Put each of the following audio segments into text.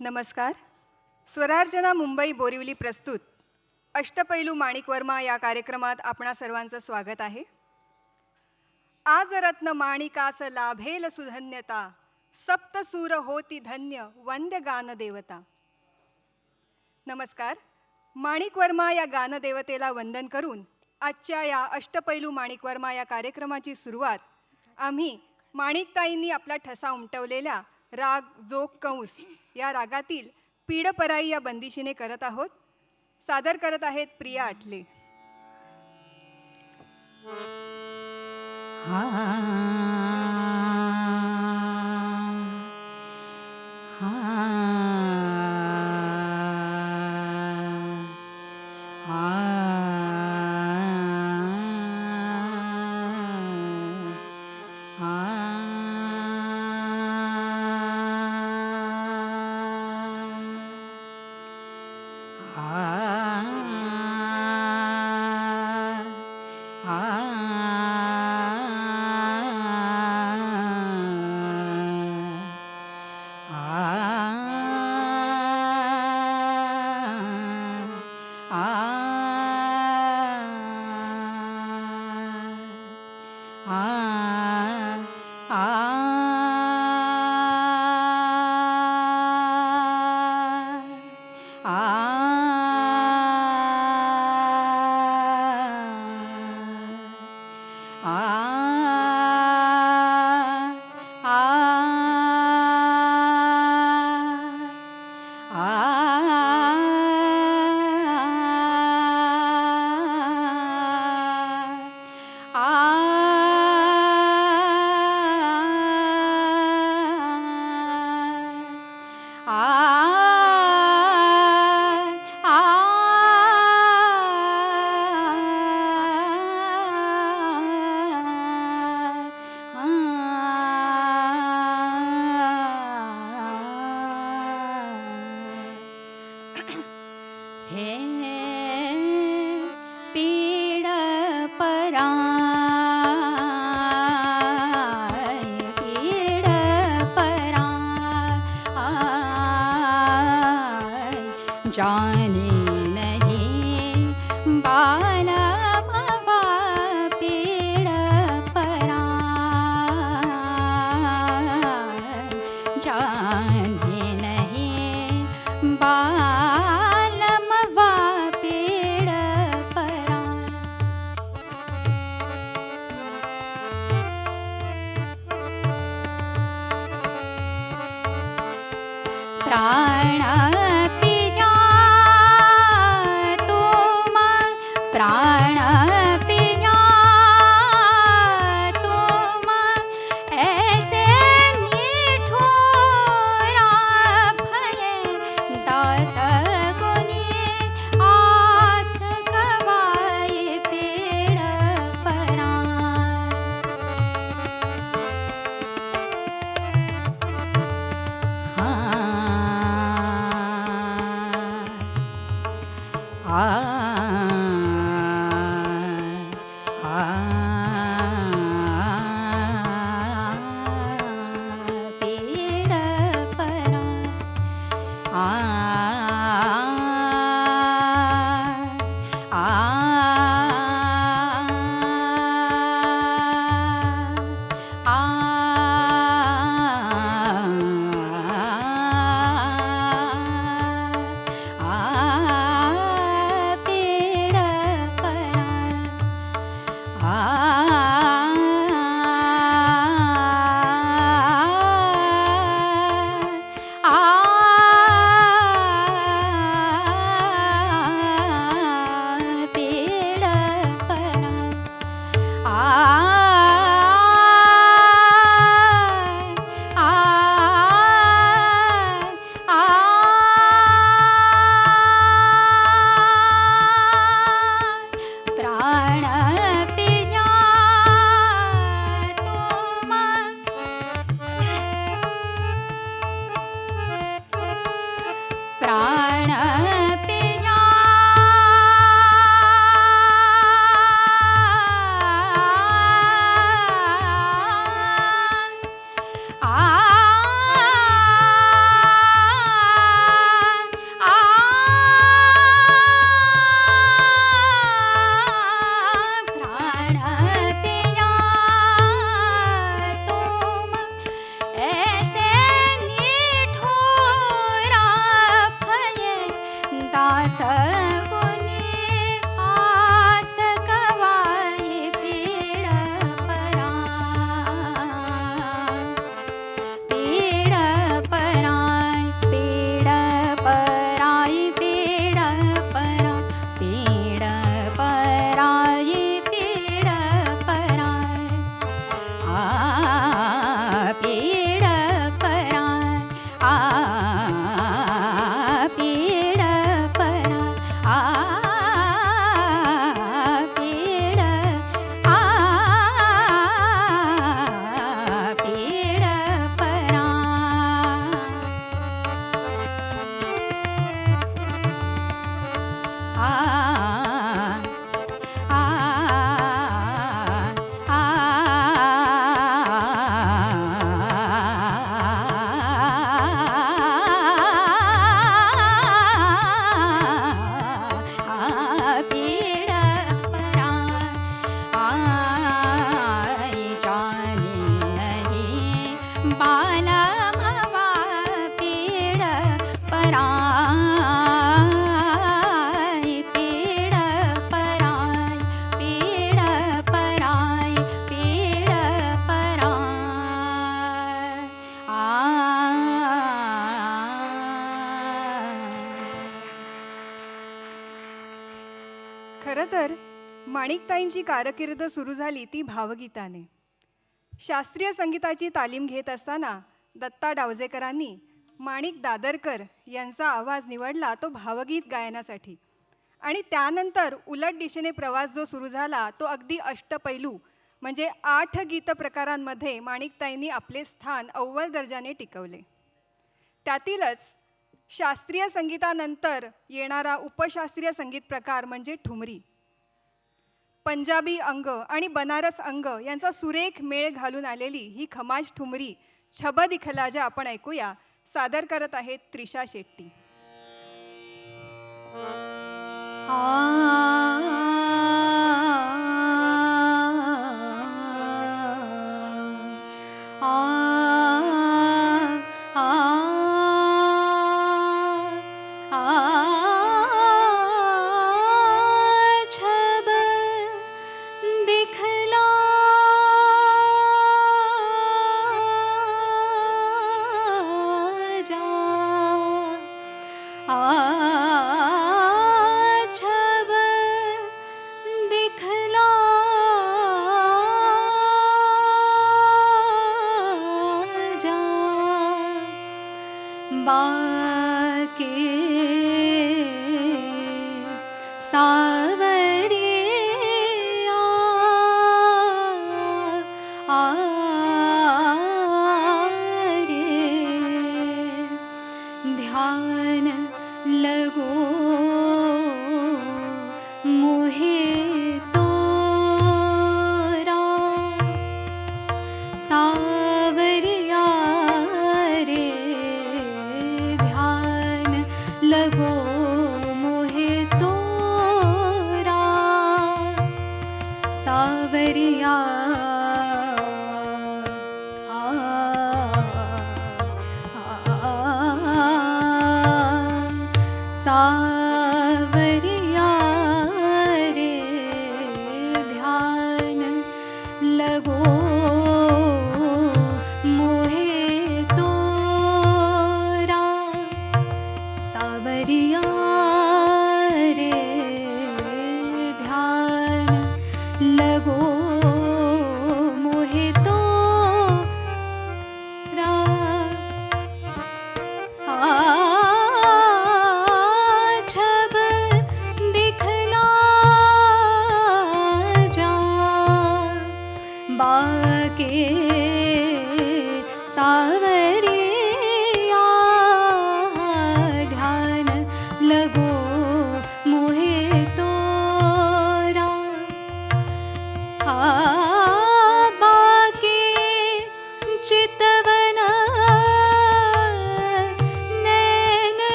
नमस्कार. स्वरार्चना मुंबई बोरिवली प्रस्तुत अष्टपैलू माणिक वर्मा या कार्यक्रमात आपणा सर्वांचं स्वागत आहे. आज रत्न माणिकास लाभेल सुधन्यता, सप्तसूर होती धन्य वंद्य गानदेवता. नमस्कार. माणिक वर्मा या गानदेवतेला वंदन करून आजच्या या अष्टपैलू माणिक वर्मा या कार्यक्रमाची सुरुवात आम्ही माणिकताईंनी आपला ठसा उमटवलेल्या राग जोग कंस या रागातील पीडपराई या बंदिशीने करत आहोत. सादर करत आहेत प्रिया आटले. जाने नहीं बालम पीड़ पराय, जाने नहीं बालम पीड़ पराय. प्राण प्राण पिया तुम ऐसे निठुरा भये, दास गुनी आस गवाए पीड़ पराय. खरं तर माणिकताईंची कारकीर्द सुरू झाली ती भावगीताने. शास्त्रीय संगीताची तालीम घेत असताना दत्ता डावजेकरांनी माणिक दादरकर यांचा आवाज निवडला तो भावगीत गायनासाठी. आणि त्यानंतर उलट दिशेने प्रवास जो सुरू झाला तो अगदी अष्टपैलू म्हणजे 8 गीत प्रकारांमध्ये माणिकताईंनी आपले स्थान अव्वल दर्जाने टिकवले. त्यातीलच शास्त्रीय संगीतानंतर येणारा उपशास्त्रीय संगीत प्रकार म्हणजे ठुमरी. पंजाबी अंग आणि बनारस अंग यांचा सुरेख मेळ घालून आलेली ही खमाज ठुमरी छब दिखला जा आपण ऐकूया. सादर करत आहेत त्रिशा शेट्टी.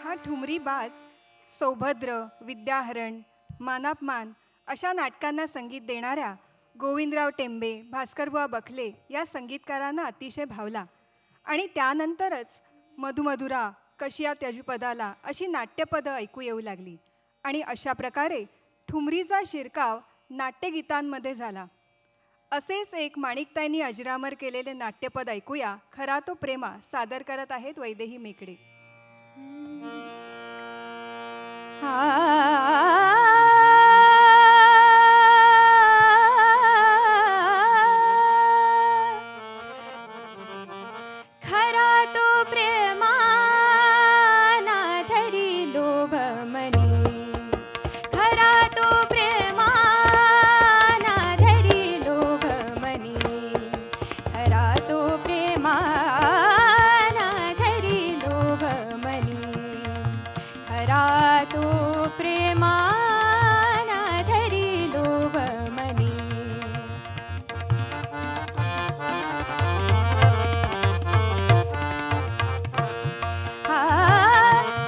हा ठुमरी बाज सौभद्र, विद्याहरण, मानापमान अशा नाटकांना संगीत देणाऱ्या गोविंदराव टेंबे, भास्करबुवा बखले या संगीतकारांना अतिशय भावला आणि त्यानंतरच मधुमधुरा, कशिया त्यजुपदाला अशी नाट्यपदं ऐकू येऊ लागली आणि अशा प्रकारे ठुमरीचा शिरकाव नाट्यगीतांमध्ये झाला. असेच एक माणिकताईंनी अजरामर केलेले नाट्यपद ऐकूया. खरा तो प्रेमा सादर करत आहेत वैदेही मेकडे. खरा तो प्रेमा ना धरी लोभ मनी, खरा तो प्रेमा ना धरी लोभ मनी, खरा तो प्रेमा ना धरी लोभ मनी, खरा तो प्रेमा ना धरी लोभ मनी.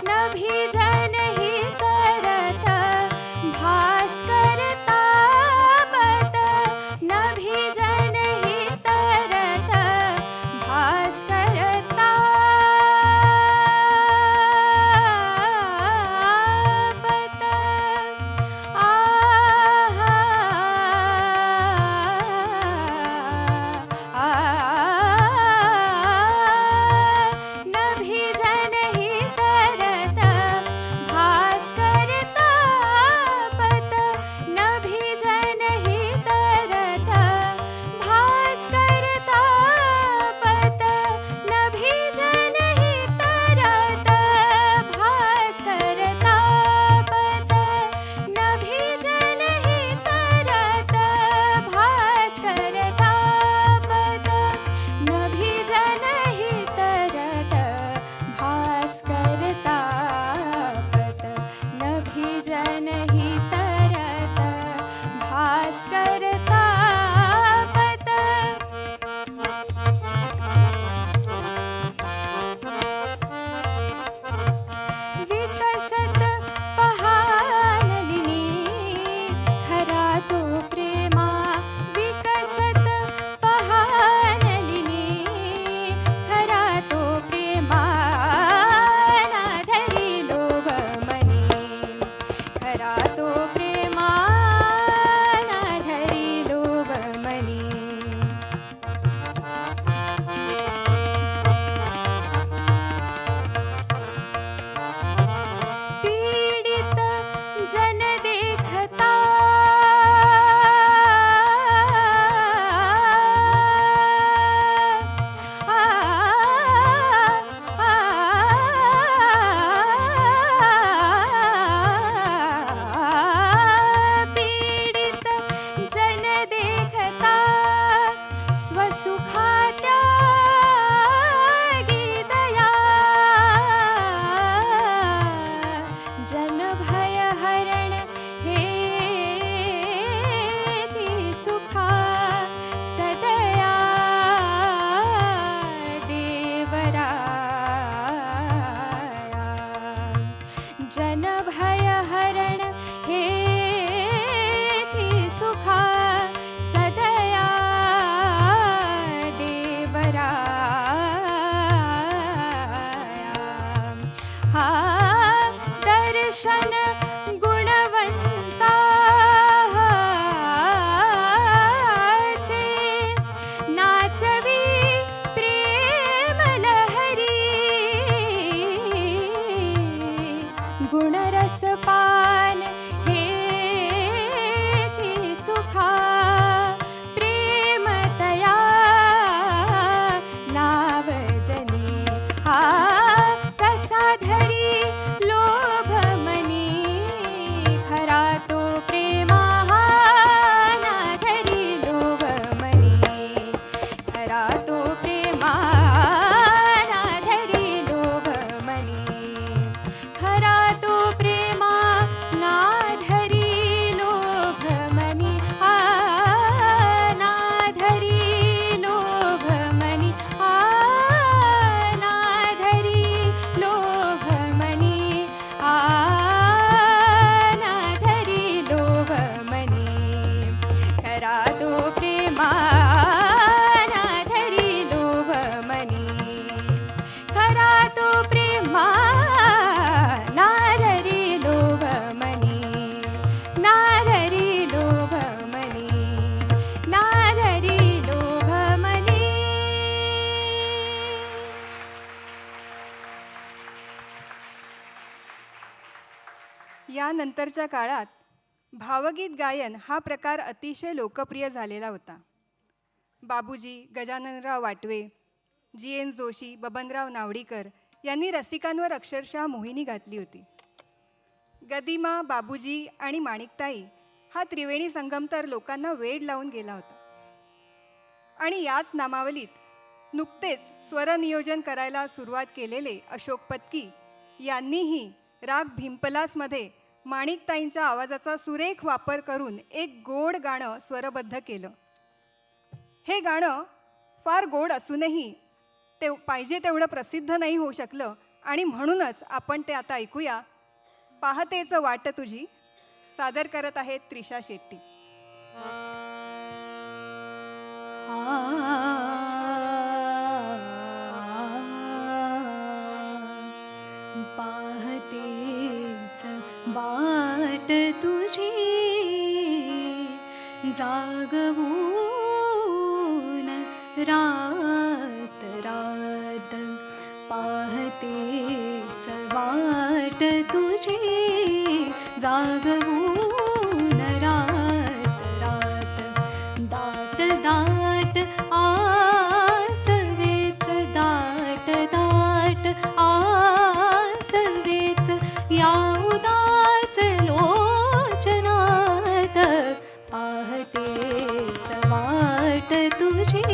नभी जन ही करत भास्कर तापत, नभी जन ही तरत भास्कर तापत. नभी जन ही तरत भास्कर तापत, नभी जन ही तरत भास्कर तापत, नभी जन ही तरत भास्कर तापत, नभी जन ही तरत भास्कर तापत, नभी जन ही तरत भास्कर तापत, नभी जन ही तरत भास्कर तापत. विकसत पहानलिनी खरा तो प्रेमा, विकसत पहानलिनी खरा तो प्रेमा ना धरी लोभ मनी, खरा तो प्रेमा ना धरी लोभ मनी. पीडित जन देखता पीडित जन देखता स्वसुखात्या गीतया, जन भय हरण हे जी सुखा सदया देवराया, जन भय हरण हे जी सुखा सदया देवराया. दर्शन गुणवंताचे नाचवी प्रेम लहरी, गुणरस पान हे जी सुखा प्रेमतया नावजनी. कसा धरी लोभ मनी, यानंतरच्या काळात भावगीत गायन हा प्रकार अतिशय लोकप्रिय झालेला होता. बाबूजी, गजाननराव वाटवे, जी एन जोशी, बबनराव नावडीकर यांनी रसिकांवर अक्षरशः मोहिनी घातली होती. गदिमा, बाबूजी आणि माणिकताई हा त्रिवेणी संगम तर लोकांना वेड लावून गेला होता. आणि याच नामावलीत नुकतेच स्वरनियोजन करायला सुरुवात केलेले अशोक पत्की यांनीही राग भीमपलासमध्ये माणिकताईंच्या आवाजाचा सुरेख वापर करून एक गोड गाणं स्वरबद्ध केलं. हे गाणं फार गोड असूनही ते पाहिजे तेवढं प्रसिद्ध नाही होऊ शकलं आणि म्हणूनच आपण ते आता ऐकूया. पाहतेच वाट तुझी सादर करत आहेत त्रिशा शेट्टी. पाहतेच वाट तुझी जागवून रात रात. पाहतेच वाट तुझी जागवून रात रात. दाट दाट आसवेच दाट दाट आसवेच या उदास लोचनात. पाहतेच वाट तुझी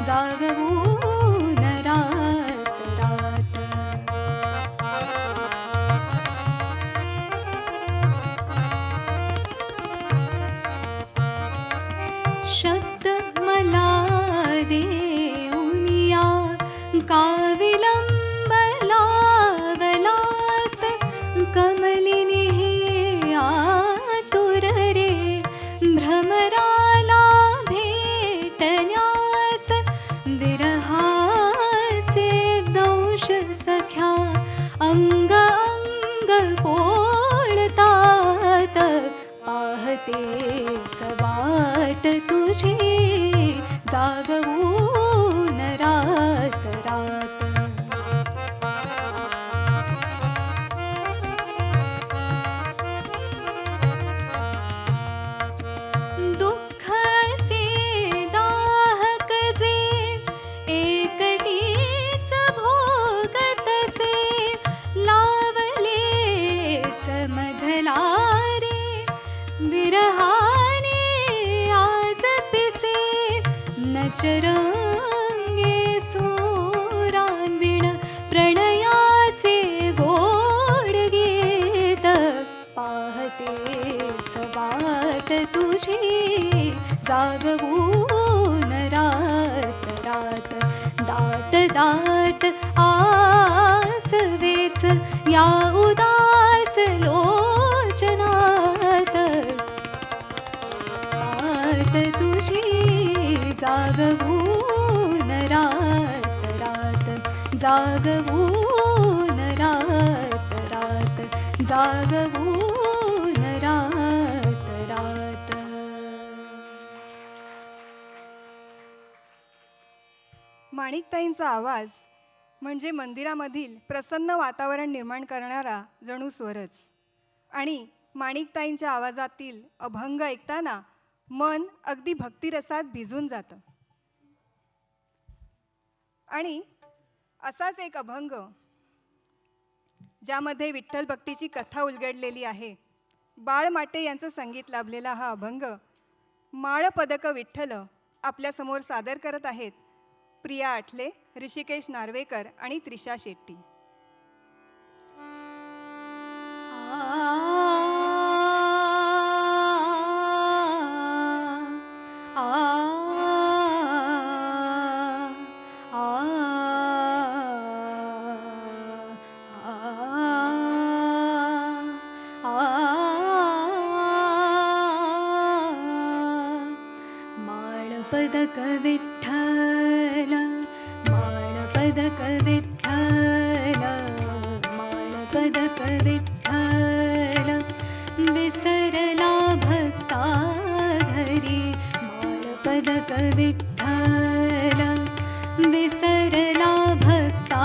जागवून रात रात. शब्द मला देऊनिया का विलंब लावलास. कमलिनी हे आतुर रे भ्रमराला भेटण्यास. विरहाचे दंश सख्या अंग अंग पोळतात. पाहतेच वाट तुझी जागवून रात रात. दुःखाचे दाहक जे एकटीच भोगतसे. लावलेच मझला रे विरहाने आज पिसे. नचरंगे सुरांविण प्रणयाचे गोड गीत. पाहतेच वाट तुझी जागवून रात रात. दाट दाट आसवेच या उदास लोचनात. वाट तुझी जागवून रात रात. जागवून रात रात. जागवून रात रात. माणिकताईंचा आवाज म्हणजे मंदिरामधील प्रसन्न वातावरण निर्माण करणारा जणू स्वरच. आणि माणिकताईंच्या आवाजातील अभंग ऐकताना मन अगदी भक्तिरसात भिजून जातं. आणि असाच एक अभंग ज्यामध्ये विठ्ठल भक्तीची कथा उलगडलेली आहे. बाळ माटे यांचं संगीत लाभलेला हा अभंग माळपदक विठ्ठल आपल्यासमोर सादर करत आहेत प्रिया आठले, ऋषिकेश नार्वेकर आणि त्रिशा शेट्टी. माळपदक विठ्ठल माळपदक विठ्ठल माळपदक विठ्ठल. विसरला भक्ता घरी माळपदक विठ्ठल. विसरला भक्ता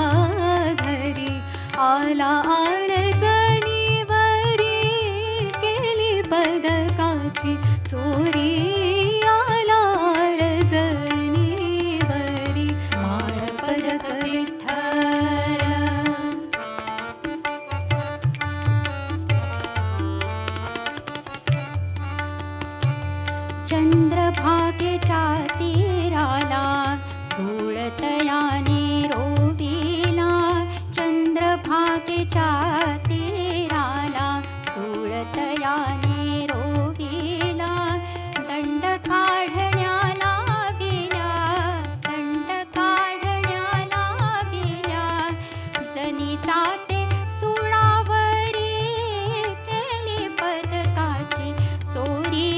घरी आला आळजणीवरी पदकाची चोरी आलाळ जनीवरी माळ पदक विठ्ठला. चंद्रभागेच्या तीराला सोळतयाने रोविला. चंद्रभागेच्या तीराला सोळतयाने रोविला. दंड काढण्याला बिल्या, दंड काढण्याला बिल्या. जनी जाते सुळावरी केली पदकाची चोरी.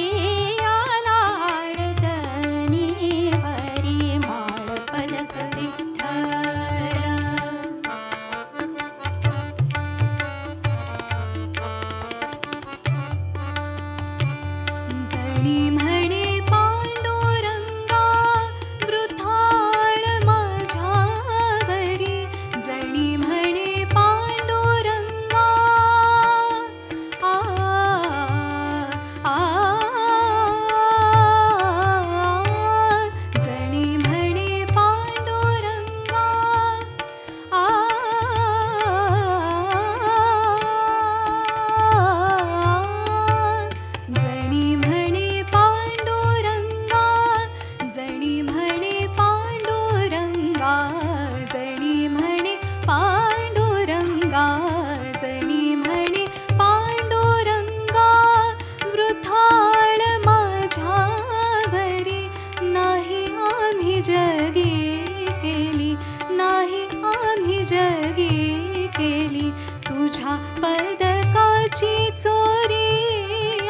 तुझ्या पदकाची चोरी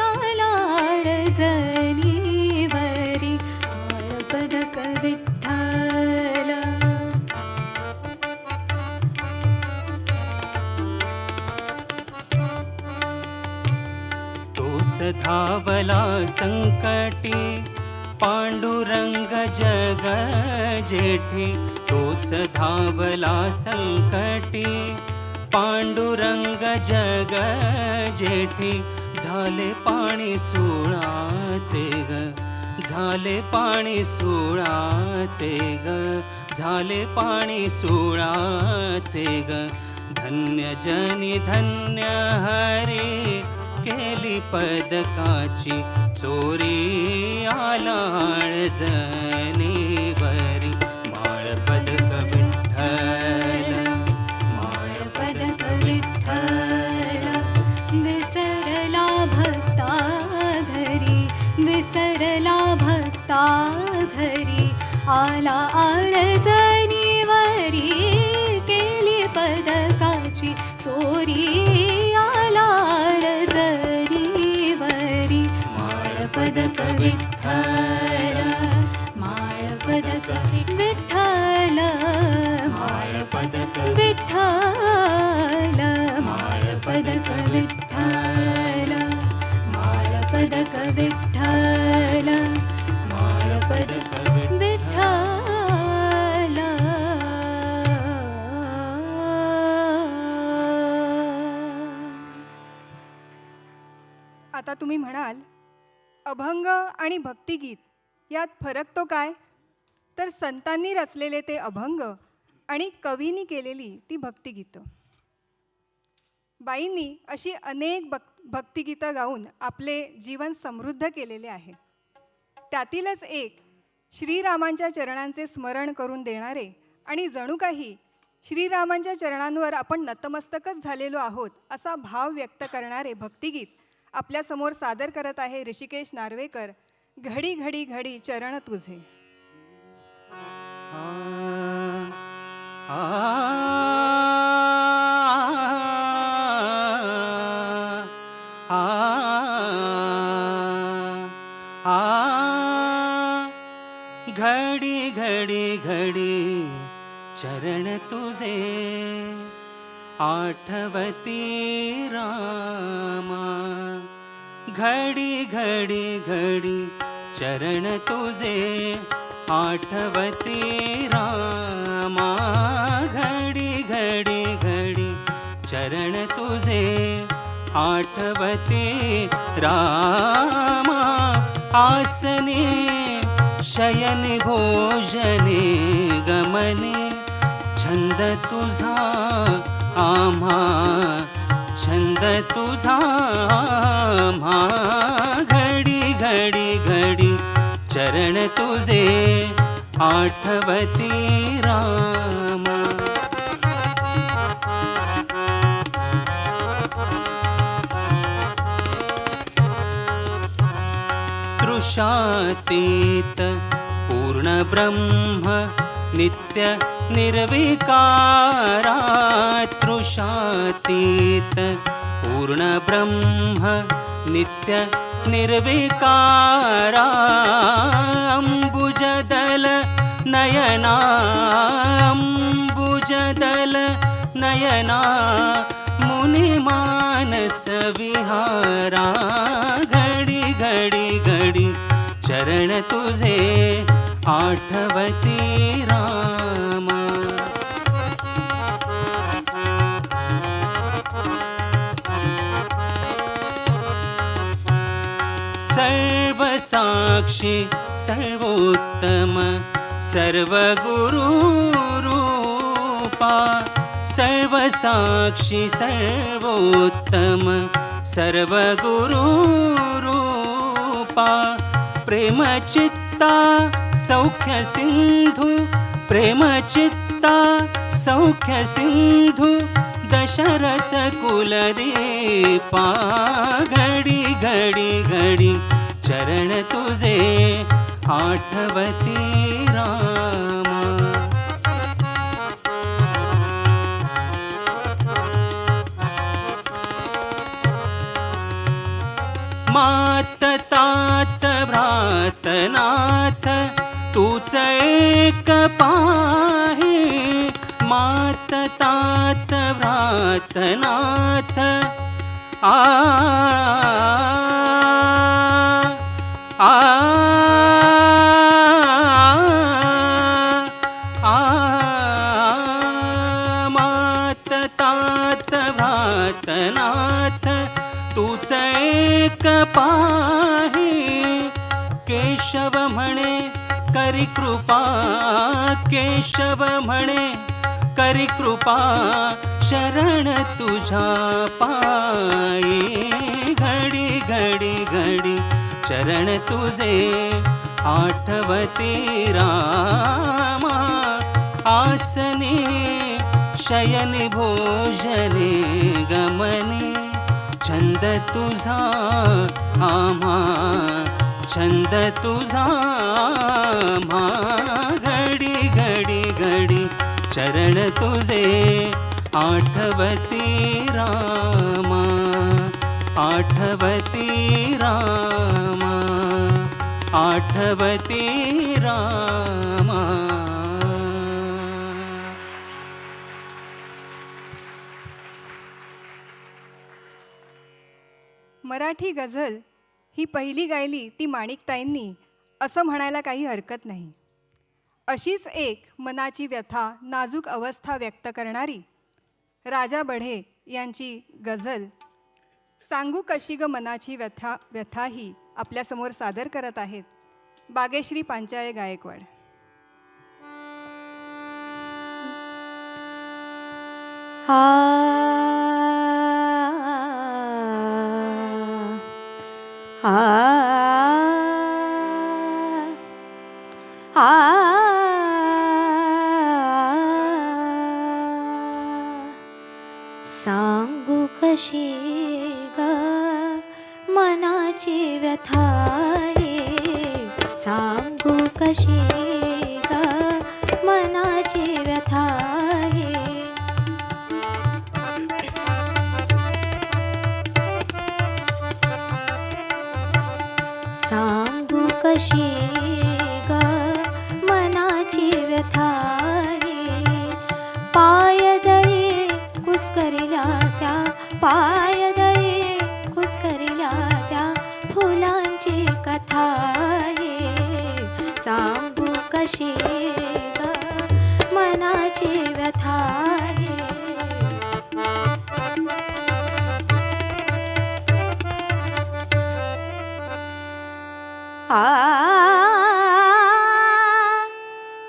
आलाळ जनीवरी माळ पदक विठ्ठला. तोच धावला संकटी पांडुरंग जग जेठी. तोच धावला संकटी पांडुरंग जग जेठी. झाले पाणी सुळाचे ग, झाले पाणी सुळाचे ग, झाले पाणी सुळाचे ग. धन्य जनी धन्य हरी केली पदकाची चोरी आलाळ जनीवरी माळ पदक विठ्ठला. माळ पदक विठ्ठला. विसरला भक्ता घरी, विसरला भक्ता घरी. आला आळ जनीवरी केली पदकाची चोरी आलाळ जनीवरी माळ पदक विठ्ठला. माळ पदक विठ्ठला. माळ पदक विठ्ठला. माळ पदक विठ्ठला. माळ पदक विठ्ठला. माळ पदक विठ्ठला. आता तुम्ही म्हणाल, अभंग आणि भक्तिगीत यात फरक तो काय? तर संतांनी रचलेले ते अभंग आणि कवींनी केलेली ती भक्तिगीतं. बाईंनी अशी अनेक भक्तिगीतं गाऊन आपले जीवन समृद्ध केलेले आहे. त्यातीलच एक श्रीरामांच्या चरणांचे स्मरण करून देणारे आणि जणू काही श्रीरामांच्या चरणांवर आपण नतमस्तकच झालेलो आहोत असा भाव व्यक्त करणारे भक्तिगीत आपल्यासमोर सादर करत आहे ऋषिकेश नार्वेकर. घडी घडी घडी चरण तुझे. घडी घडी घडी चरण तुझे आठवती रामा. घडी घडी घडी चरण तुझे आठवती रामा. घडी घडी घडी चरण तुझे आठवते रामा आसने शयने भोजने गमने छंद तुझा आम्हा छंद तुझा आम्हा घडी घडी घडी चरण तुझे आठवती रामा तृषातीत पूर्ण ब्रह्म नित्य निर्विकारा तृषातीत पूर्ण ब्रह्म नित्य निर्विकारा अम्बुजदल नयना अम्बुजदल नयना मुनिमानस विहारा घडी घडी घडी चरण तुझे आठवती रामा सर्वसाक्षी सर्वोत्तम सर्वगुरुरूपा सर्वसाक्षी सर्वोत्तम सर्वगुरुरूपा प्रेमचित्ता सौख्य सिंधु प्रेमचित्ता सौख्य सिंधु दशरथ कुलदीपा घडी घडी घडी चरण तुझे आठवती रामा मात तात भ्रातनाथ तूच एक पाहे मात तात भ्रातनाथ आ आ आ मात तात भ्रातनाथ तूच एक पाहे केशव म्हणे करी कृपा केशव म्हणे करी कृपा शरण तुझा पायी घडी घडी घडी चरण तुझे आठवते रामा आसने शयने भोजने गमने छंद तुझा आम्हा छंद तुझा आम्हा घडी घडी घडी चरण तुझे आठवती रामा आठवती रामा आठवती रामा मराठी गझल ही पहिली गायली ती माणिकताईंनी असं म्हणायला काही हरकत नाही. अशीच एक मनाची व्यथा नाजूक अवस्था व्यक्त करणारी राजा बढे यांची गझल सांगू कशी ग मनाची व्यथा ही आपल्यासमोर सादर करत आहेत बागेश्री पांचाळे गायकवाड. सांगू कशी ग मनाची व्यथा रे सांगू कशी ग मनाची व्यथा रे सांगू कशी ग मनाची व्यथा रे पायदळी कुस्करिल्या त्या पायदळी कुस्करिल्या त्या फुलांची कथा रे सांगू कशी ग मनाची व्यथा रे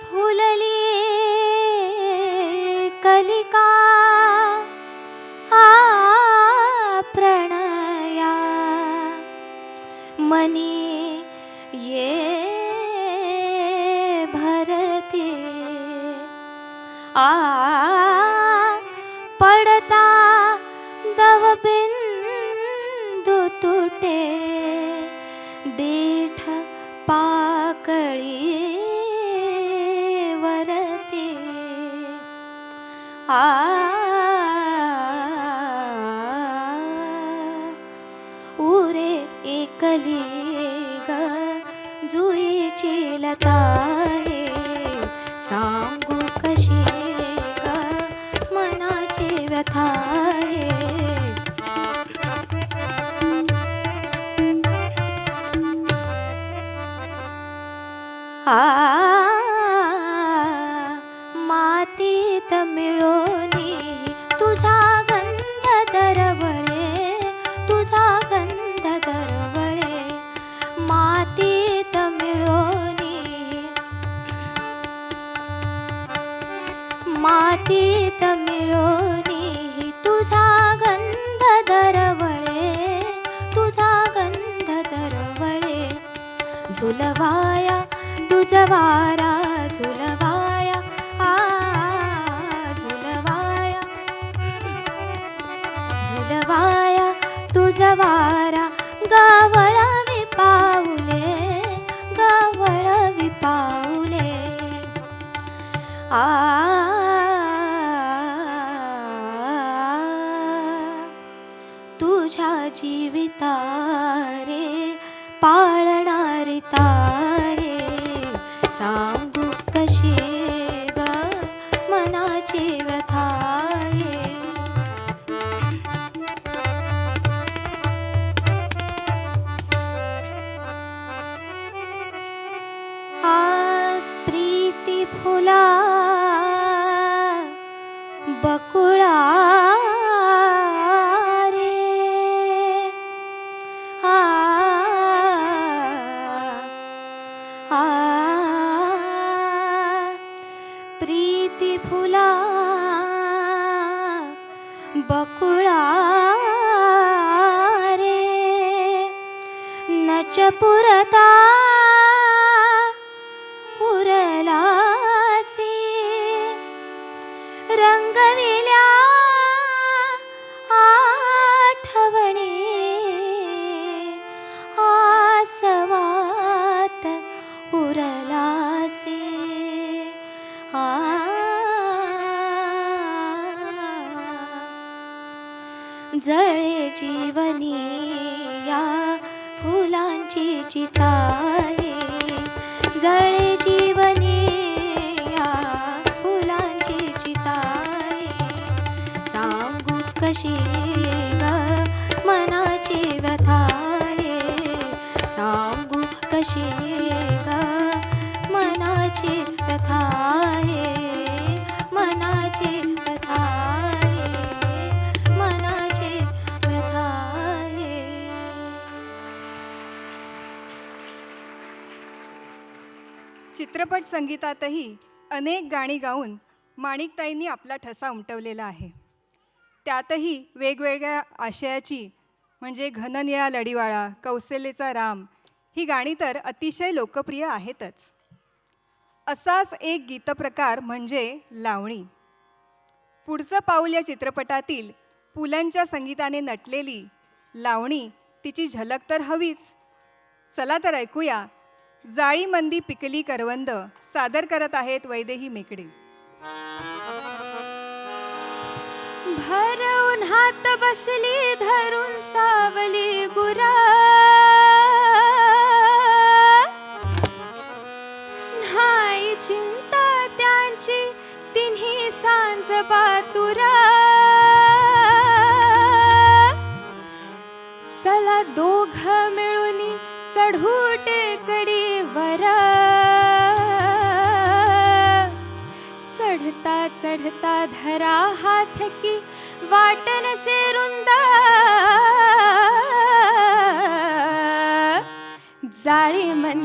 फुलली कलिका प्रणया मनी ये भरते पडता दवबिंदू तुटे देठ पाकळी वरते उरे एकली ग जुईची लता हे सांगू कशी ग मनाची व्यथा हे मातीत मिळोनी तुझा गंध दरवळे तुझा गंध दरवळे मातीत मिळोनी मातीत मिळोनी तुझा गंध दरवळे तुझा गंध दरवळे झुलवाया तुझवारा झुलवाया झुलवाया झुलवाया तुझवारा गावळावी पाऊले गावळावी पाऊले तुझ्या जीवितारे पाळणारी तारे सांगू कशी ग मनाची व्यथा हे प्रीती फुला बकुळा प्रीती फुला बकुळा रे नच पुरता उरलासी रंगविल्या आठवणी आसवात उरलासी जळे जीवनी या फुलांची चिता हे जळे जीवनी या फुलांची चिता हे सांगू कशी ग मनाची व्यथा हे सांगू कशी ग मनाची व्यथा हे मनाची व्यथा हे मनाची व्यथा हे चित्रपट संगीतातही अनेक गाणी गाऊन माणिकताईंनी आपला ठसा उमटवलेला आहे. त्यातही वेगवेगळ्या आशयाची म्हणजे घननिळा लढीवाळा, कौसल्याचा राम ही गाणी तर अतिशय लोकप्रिय आहेतच. असाच एक गीतप्रकार म्हणजे लावणी. पुढचं पाऊल या चित्रपटातील पुलंच्या संगीताने नटलेली लावणी तिची झलक तर हवीच. चला तर ऐकूया. जाळीमंदी पिकली करवंद सादर करत आहेत वैदेही मेकडे. भर उन्हात बसली धरून सावली गुरा नाही चिंता त्यांची तिन्ही सांज बातुरा. चला दोघ मिळून चढू टेकडी वर. चढता चढता धरा हाथ की वाटन से रुंदा. जाळी मंदी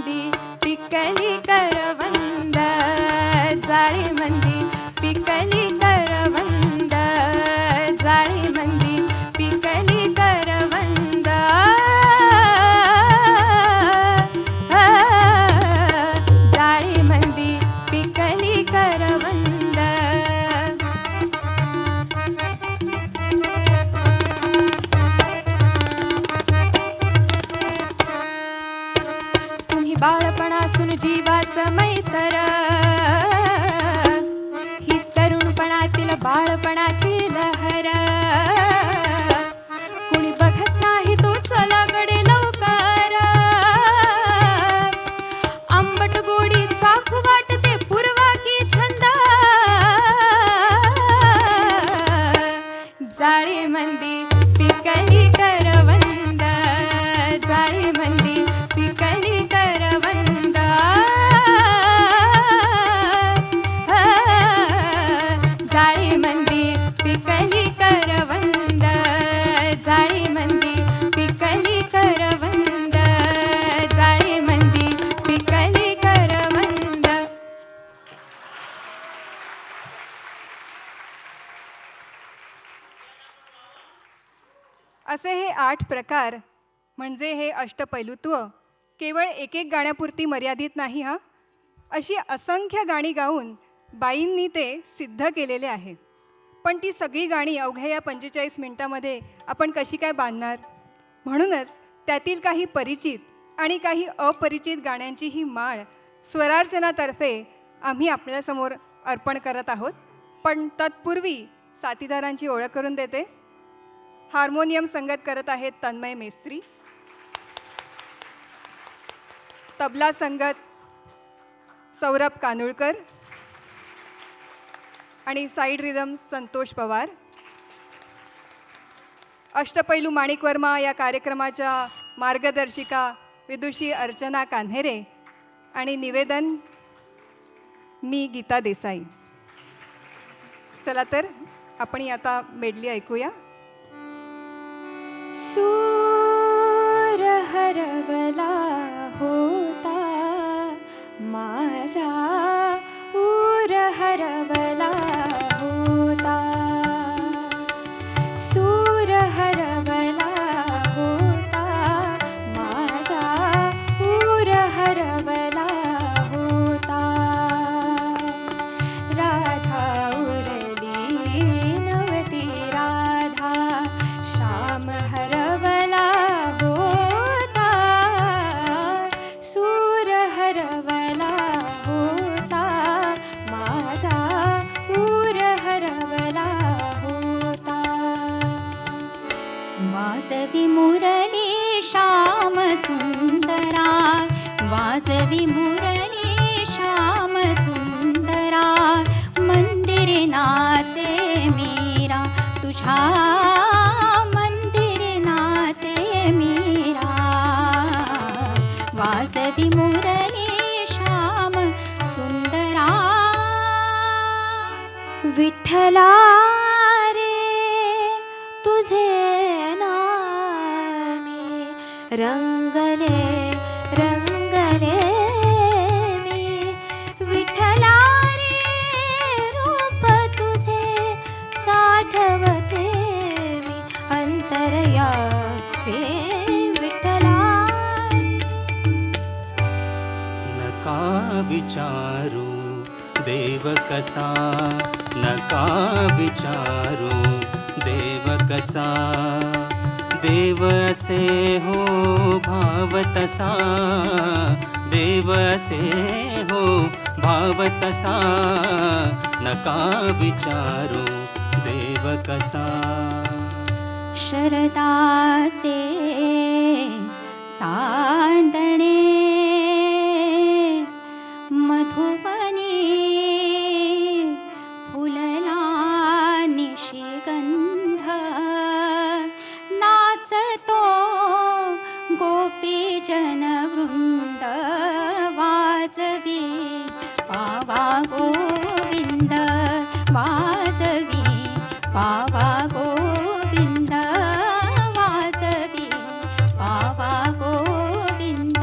तोच मैतर. ही तरुणपणातील बाळपणाची लहर. कुणी बघत नाही तू चला गडे लवकर. आंबट गोडी चाख वाटते पूर्वा की छंद. जाळी मंदी पिकली करवंद. जाळी मंदी पिकली करवंद. जाळी मंदी पिकली करवंद. जाळी मंदी पिकली करवंद. जाळी मंदी पिकली करवंद. असे हे 8 प्रकार म्हणजे हे अष्टपैलुत्व केवळ एक गाण्यापुरती मर्यादित नाही हा. अशी असंख्य गाणी गाऊन बाईंनी ते सिद्ध केलेले आहे. पण ती सगळी गाणी अवघ्या या 45 मिनिटामध्ये आपण कशी काय बांधणार. म्हणूनच त्यातील काही परिचित आणि काही अपरिचित गाण्यांची ही माळ स्वरार्चनातर्फे आम्ही आपल्यासमोर अर्पण करत आहोत. पण तत्पूर्वी साथीदारांची ओळख करून देते. हार्मोनियम संगत करत आहेत तन्मय मेस्त्री. तबला संगत सौरभ कानुळकर आणि साईड रिदम संतोष पवार. अष्टपैलू माणिक वर्मा या कार्यक्रमाच्या मार्गदर्शिका विदुषी अर्चना कान्हेरे आणि निवेदन मी गीता देसाई. चला तर आपण आता मेडली ऐकूया. सूर हरवला होता माझा. ऊर हरवला होता. सूर हरवला होता माझा. ऊर हरवला होता. राधा उरली नवती राधा. श्याम हरवला होता. सूर हरवला होता माझा. ऊर हरवला होता. वाजवी मुरली श्याम सुंदरा. वाजवी मुरली श्याम सुंदरा. मंदिर नाचे मीरा तुझ्या. मंदिर नाचे मीरा. वाजवी मुरली श्याम सुंदरा. विठ्ठला रे तुझे नामे रंगले रंगले मी. विठ्ठला रे रूप तुझे साठवते मी. अंतरया विठ्ठला. नका विचारू देव कसा. नका विचारू देव कसा. देव असे हो भाव तसा. देव असे हो भाव तसा. नका विचारू देव कसा. शरदाचे चांदणे मधुबनी. फुलला निशिगंध. नाचतो गोपी जनवृंद. वाजवी पावा गोविंद. वाजवी पावा गोविंद. वाजवी पावा गोविंद.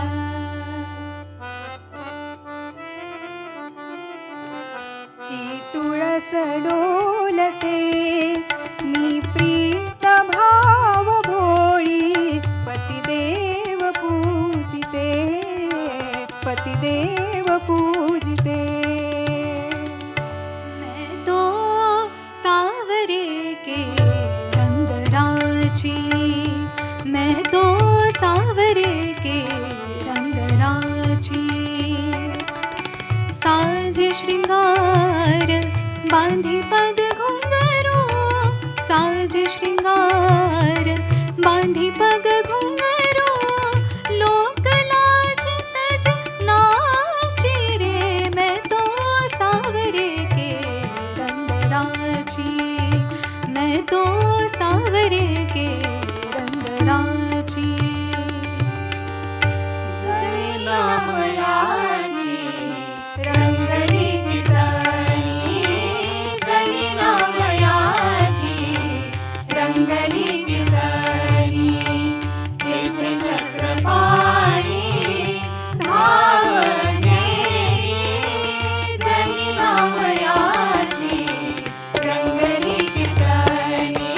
ही तुळस डोलते मी प्रीत भाव भोळी. पतिदेव पूजिते. पतिदेव पूजिते. मैं तो सावरे के रंग राजी. मैं तो सावरे के रंग राजी. श्रृंगार बांधी पग घुंघरू साज श्रृंगार बांधी पग घुंघरू लोक लाज तज नाची रे मैं तो सावरे के रंग राची मैं तो सावरे के रंग राची जैनामयाची रंगली गितानी जैनामयाची रंगली गितानी येथे चक्रपाणी धावणे जैनामयाची रंगली गितानी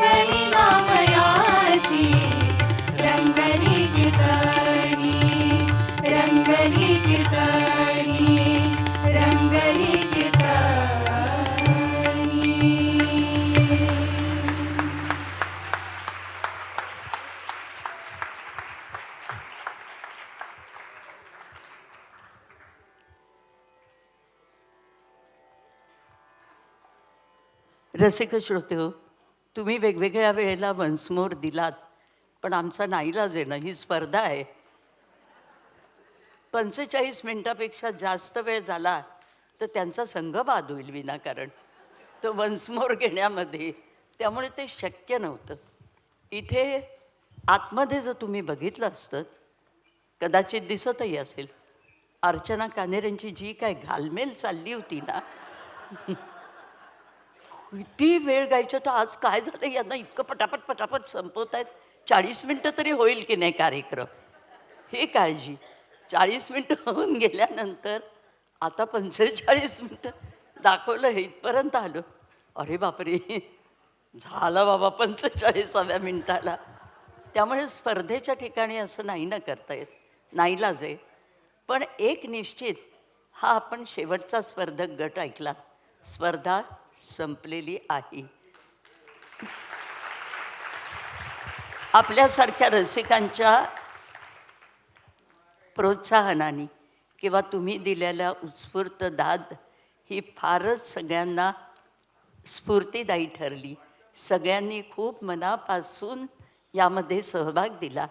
जैनामयाची रंगली गितानी रंगली गितानी रंगली गितानी. रसिक श्रोतेहो, तुम्ही वेगवेगळ्या वेळेला वन्स मोर दिलात, पण आमचा नाईलाज आहे ना, ही स्पर्धा आहे. 45 मिनिटापेक्षा जास्त वेळ झाला तर त्यांचा संघ बाद होईल विनाकारण, तो वन्स मोर घेण्यामध्ये. त्यामुळे ते शक्य नव्हतं. इथे आतमध्ये जर तुम्ही बघितलं असतं, कदाचित दिसतही असेल, अर्चना कान्हेरेंची जी काय घालमेल चालली होती ना, किती वेळ गायचं. तर आज काय झालं, यांना इतकं पटापट पटापट संपवत आहेत. 40 मिनटं तरी होईल की नाही कार्यक्रम, हे काळजी. 40 मिनटं होऊन गेल्यानंतर आता 45 मिनटं दाखवलं, हे इथपर्यंत आलं. अरे बापरे, झाला बाबा 45व्या मिनटाला. त्यामुळे स्पर्धेच्या ठिकाणी असं नाही ना करता येत, नाईलाज आहे. पण एक निश्चित, हा आपण शेवटचा स्पर्धक गट ऐकला, स्पर्धा संपलेली आहे. आपल्यासारख्या रसिकांच्या प्रोत्साहनाने किंवा तुम्ही दिलेल्या उत्स्फूर्त दाद ही फारच सगळ्यांना स्फूर्तिदायी ठरली. सगळ्यांनी खूप मनापासून यामध्ये सहभाग दिला.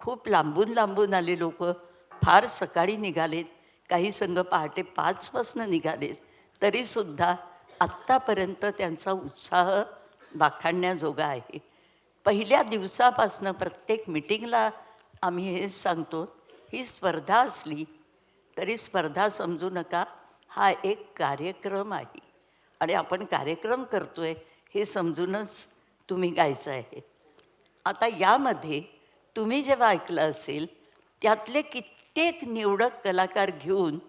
खूप लांबून लांबून आले लोक, फार सकाळी निघालेत, काही संघ पहाटे 5 निघालेत. तरीसुद्धा आत्तापर्यंत त्यांचा उत्साह वाखाणण्याजोगा आहे. पहिल्या दिवसापासनं प्रत्येक मिटिंगला आम्ही हेच सांगतो, ही स्पर्धा असली तरी स्पर्धा समजू नका, हा एक कार्यक्रम आहे आणि आपण कार्यक्रम करतो आहे हे समजूनच तुम्ही गायचं आहे. आता यामध्ये तुम्ही जेव्हा ऐकलं असेल, त्यातले कित्येक निवडक कलाकार घेऊन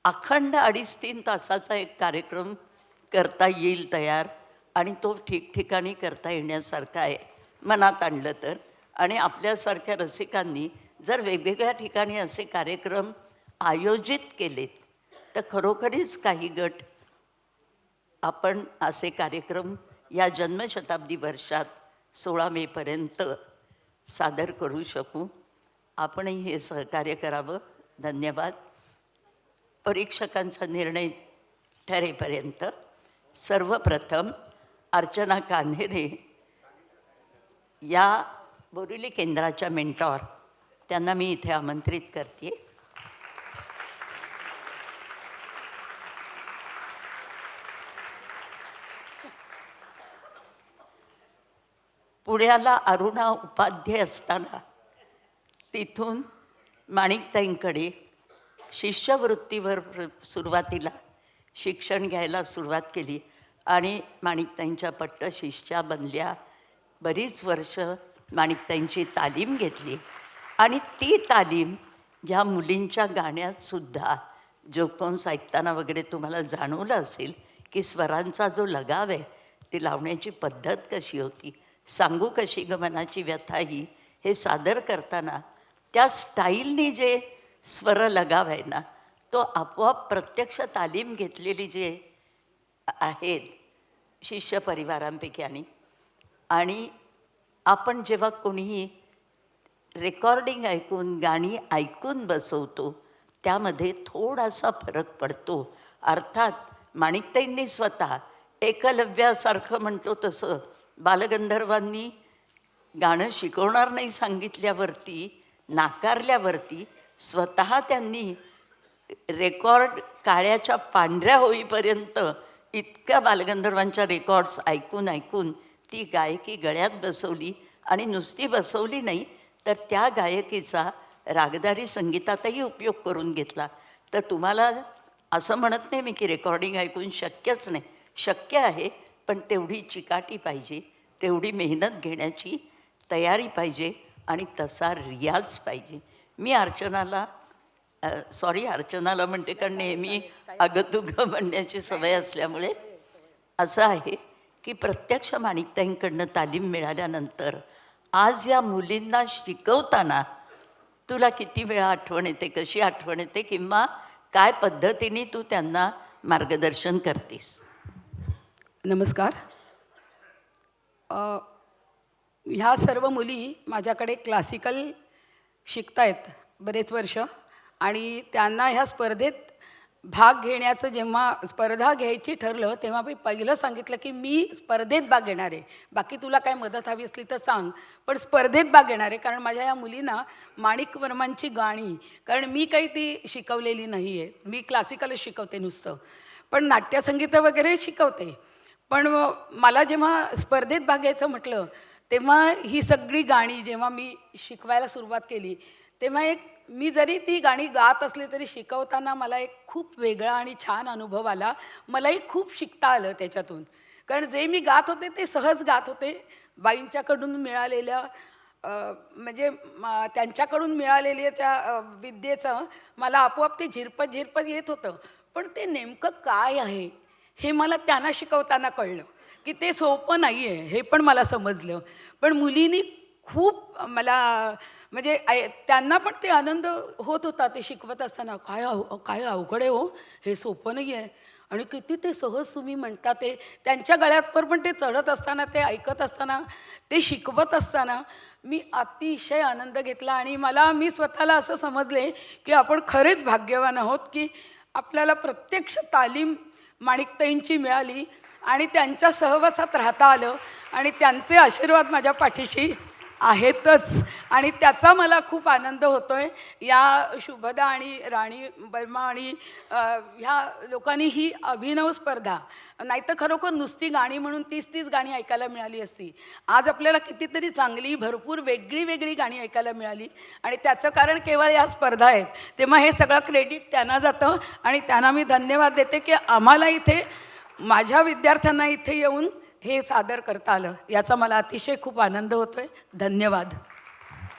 अखंड 2.5-3 तासाचा एक कार्यक्रम करता येईल तयार, आणि तो ठिकठिकाणी करता येण्यासारखा आहे मनात आणलं तर. आणि आपल्यासारख्या रसिकांनी जर वेगवेगळ्या ठिकाणी असे कार्यक्रम आयोजित केलेत तर खरोखरीच काही गट आपण असे कार्यक्रम या जन्मशताब्दी वर्षात 16 मेपर्यंत सादर करू शकू. आपणही हे सहकार्य करावं. धन्यवाद. परीक्षकांचा निर्णय ठरेपर्यंत सर्वप्रथम अर्चना कान्हेरे या बोरिवली केंद्राच्या मेंटॉर, त्यांना मी इथे आमंत्रित करते. पुण्याला अरुणा उपाध्याय असताना तिथून माणिकताईंकडे शिष्यवृत्तीवर सुरुवातीला शिक्षण घ्यायला सुरुवात केली आणि माणिकताईंच्या पट्ट शिष्या बनल्या. बरीच वर्ष माणिकताईंची तालीम घेतली आणि ती तालीम ह्या मुलींच्या गाण्यातसुद्धा जोकोन्स ऐकताना वगैरे तुम्हाला जाणवलं असेल की स्वरांचा जो लगाव आहे, ती लावण्याची पद्धत कशी होती. सांगू कशी ग मनाची व्यथा ही, हे सादर करताना त्या स्टाईलनी जे स्वर लगाव आहे ना, तो आपोआप प्रत्यक्ष तालीम घेतलेली जे आहेत शिष्य परिवारांपैकी आणि आपण जेव्हा कोणीही रेकॉर्डिंग ऐकून गाणी ऐकून बसवतो त्यामध्ये थोडासा फरक पडतो. अर्थात माणिकताईंनी स्वतः एकलव्यासारखं म्हणतो तसं बालगंधर्वांनी गाणं शिकवणार नाही सांगितल्यावरती, नाकारल्यावरती स्वतः त्यांनी रेकॉर्ड काळ्याच्या पांढऱ्या होईपर्यंत इतक्या बालगंधर्वांच्या रेकॉर्ड्स ऐकून ऐकून ती गायकी गळ्यात बसवली. आणि नुसती बसवली नाही तर त्या गायकीचा रागदारी संगीतातही उपयोग करून घेतला. तर तुम्हाला असं म्हणत नाही मी की रेकॉर्डिंग ऐकून शक्यच नाही, शक्य आहे, पण तेवढी चिकाटी पाहिजे, तेवढी मेहनत घेण्याची तयारी पाहिजे आणि तसा रियाज पाहिजे. मी अर्चनाला म्हणते कारण नेहमी अगतुग म्हणण्याची सवय असल्यामुळे असं आहे की प्रत्यक्ष माणिकताईंकडनं तालीम मिळाल्यानंतर आज या मुलींना शिकवताना तुला किती वेळा आठवण येते, कशी आठवण येते, किंवा काय पद्धतीने तू त्यांना मार्गदर्शन करतेस? नमस्कार. ह्या सर्व मुली माझ्याकडे क्लासिकल शिकतायत बरेच वर्ष आणि त्यांना ह्या स्पर्धेत भाग घेण्याचं जेव्हा स्पर्धा घ्यायची ठरलं तेव्हा मी पहिलं सांगितलं की मी स्पर्धेत भाग घेणार आहे, बाकी तुला काय मदत हवी असली तर सांग, पण स्पर्धेत भाग घेणार आहे. कारण माझ्या या मुलींना माणिक वर्मांची गाणी, कारण मी काही ती शिकवलेली नाही आहे, मी क्लासिकलच शिकवते नुसतं, पण नाट्यसंगीत वगैरे शिकवते. पण मला जेव्हा स्पर्धेत भाग घ्यायचं म्हटलं तेव्हा ही सगळी गाणी जेव्हा मी शिकवायला सुरुवात केली तेव्हा मी जरी ती गाणी गात असली तरी शिकवताना मला एक खूप वेगळा आणि छान अनुभव आला. मलाही खूप शिकता आलं त्याच्यातून, कारण जे मी गात होते ते सहज गात होते. बाईंच्याकडून मिळालेल्या म्हणजे त्यांच्याकडून मिळालेल्या त्या विद्येचं मला आपोआप ते झिरपत येत होतं. पण ते नेमकं काय आहे हे मला त्यांना शिकवताना कळलं की ते सोपं नाही आहे, हे पण मला समजलं. पण मुलींनी खूप मला म्हणजे त्यांना पण ते आनंद होत होता ते शिकवत असताना. काय अवघड आहे हो, हे सोपं नाही आहे, आणि किती ते सहज तुम्ही म्हणता ते त्यांच्या गळ्यातवर पण ते चढत असताना, ते ऐकत असताना, ते शिकवत असताना मी अतिशय आनंद घेतला. आणि मी स्वतःला असं समजले की आपण खरेच भाग्यवान आहोत की आपल्याला प्रत्यक्ष तालीम माणिकताईंची मिळाली आणि त्यांच्या सहवासात राहता आलं आणि त्यांचे आशीर्वाद माझ्या पाठीशी आहेतच. आणि त्याचा मला खूप आनंद होतो आहे. या शुभदा आणि राणी वर्मा आणि ह्या लोकांनी ही अभिनव स्पर्धा, नाहीतर खरोखर नुसती गाणी म्हणून 30 गाणी ऐकायला मिळाली असती. आज आपल्याला कितीतरी चांगली भरपूर वेगळी गाणी ऐकायला मिळाली आणि त्याचं कारण केवळ या स्पर्धा आहेत. तेव्हा हे सगळं क्रेडिट त्यांना जातं आणि त्यांना मी धन्यवाद देते की आम्हाला इथे, माझ्या विद्यार्थ्यांना इथे येऊन हे सादर करता आलं, याचा मला अतिशय खूप आनंद होतो आहे. धन्यवाद.